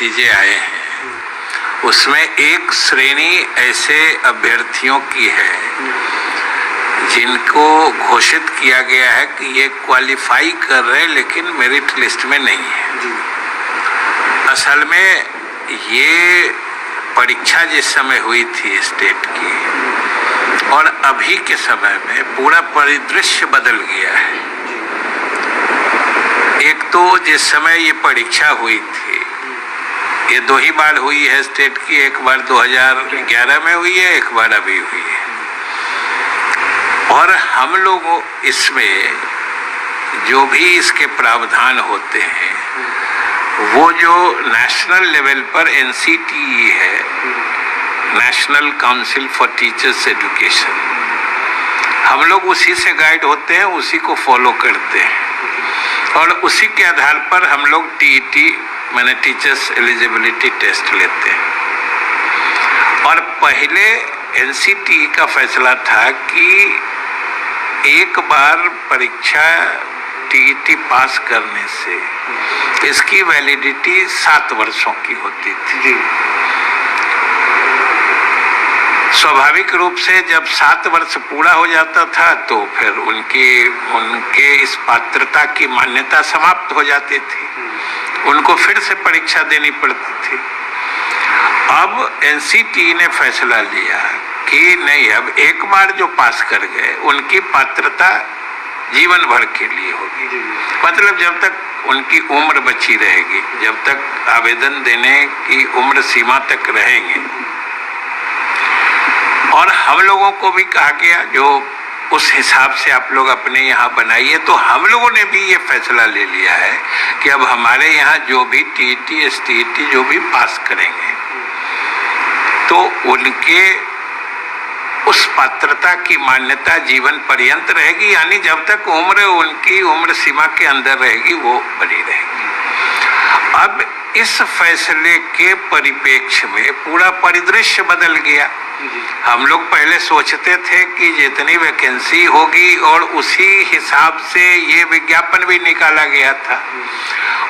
नतीजे आए हैं उसमें एक श्रेणी ऐसे अभ्यर्थियों की है जिनको घोषित किया गया है कि ये क्वालिफाई कर रहे हैं लेकिन मेरिट लिस्ट में नहीं है। असल में ये परीक्षा जिस समय हुई थी स्टेट की और अभी के समय में पूरा परिदृश्य बदल गया है। एक तो जिस समय ये परीक्षा हुई थी, ये 2 ही बार हुई है स्टेट की, एक बार 2011 में हुई है, एक बार अभी हुई है। और हम लोग इसमें जो भी इसके प्रावधान होते हैं वो जो नेशनल लेवल पर NCTE है, national council for teachers education, हम लोग उसी से गाइड होते हैं, उसी को फॉलो करते हैं और उसी के आधार पर हम लोग TET माने टीचर्स एलिजिबिलिटी टेस्ट लेते हैं। और पहले NCTE का फैसला था कि एक बार परीक्षा TET पास करने से इसकी वैलिडिटी 7 वर्षों की होती थी। स्वाभाविक रूप से जब 7 वर्ष पूरा हो जाता था तो फिर उनके इस पात्रता की मान्यता समाप्त हो जाती थी, उनको फिर से परीक्षा देनी पड़ती थी। अब NCTE ने फैसला लिया कि नहीं, अब एक बार जो पास कर गए उनकी पात्रता जीवन भर के लिए होगी। मतलब जब तक उनकी उम्र बची रहेगी, जब तक आवेदन देने की उम्र सीमा तक रहेंगे। और हम लोगों को भी कहा गया जो उस हिसाब से आप लोग अपने यहाँ बनाइए, तो हम लोगों ने भी ये फैसला ले लिया है कि अब हमारे यहाँ जो भी TET STET जो भी पास करेंगे तो उनके उस पात्रता की मान्यता जीवन पर्यंत रहेगी, यानी जब तक उनकी उम्र सीमा के अंदर रहेगी वो बनी रहेगी। अब इस फैसले के परिप्रेक्ष्य में पूरा परिदृश्य बदल गया। हम लोग पहले सोचते थे कि जितनी वैकेंसी होगी और उसी हिसाब से ये विज्ञापन भी निकाला गया था।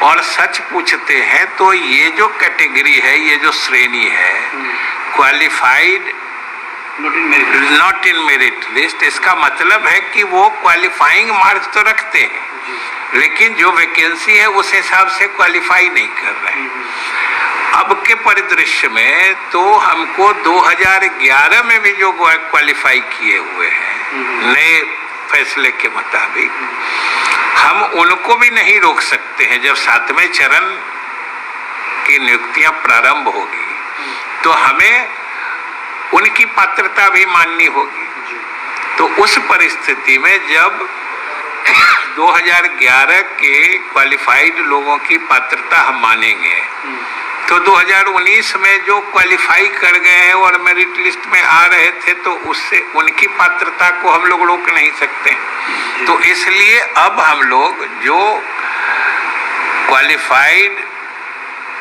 और सच पूछते हैं तो ये जो कैटेगरी है, ये जो श्रेणी है, qualified not in merit list, इसका मतलब है कि वो क्वालिफाइंग मार्क्स तो रखते हैं लेकिन जो वैकेंसी है उस हिसाब से क्वालिफाई नहीं कर रहे हैं। अब के परिदृश्य में तो हमको 2011 में भी जो क्वालिफाई किए हुए हैं नए फैसले के मुताबिक, हम उनको भी नहीं रोक सकते हैं। जब 7वें चरण की नियुक्तियां प्रारंभ होगी तो हमें उनकी पात्रता भी माननी होगी। तो उस परिस्थिति में जब 2011 के क्वालिफाइड लोगों की पात्रता हम मानेंगे तो 2019 में जो क्वालिफाई कर गए हैं और मेरिट लिस्ट में आ रहे थे तो उससे उनकी पात्रता को हम लोग रोक नहीं सकते। तो इसलिए अब हम लोग जो qualified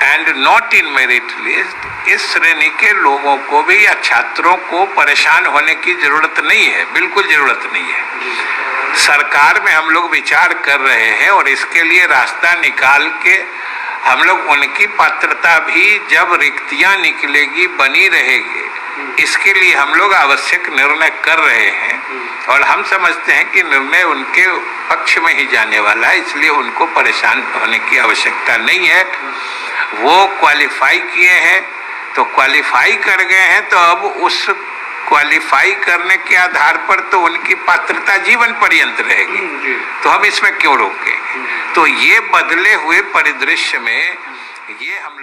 and not in merit list, इस श्रेणी के लोगों को भी या छात्रों को परेशान होने की जरूरत नहीं है, बिल्कुल जरूरत नहीं है। सरकार में हम लोग विचार कर रहे हैं और इसके लिए रास्ता निकाल के हम लोग उनकी पात्रता भी जब रिक्तियां निकलेगी बनी रहेगी, इसके लिए हम लोग आवश्यक निर्णय कर रहे हैं। और हम समझते हैं कि निर्णय उनके पक्ष में ही जाने वाला है, इसलिए उनको परेशान होने की आवश्यकता नहीं है। वो क्वालिफाई किए हैं तो क्वालिफाई कर गए हैं, तो अब उस क्वालिफाई करने के आधार पर तो उनकी पात्रता जीवन पर्यंत रहेगी, तो हम इसमें क्यों रोकेंगे। तो ये बदले हुए परिदृश्य में ये हम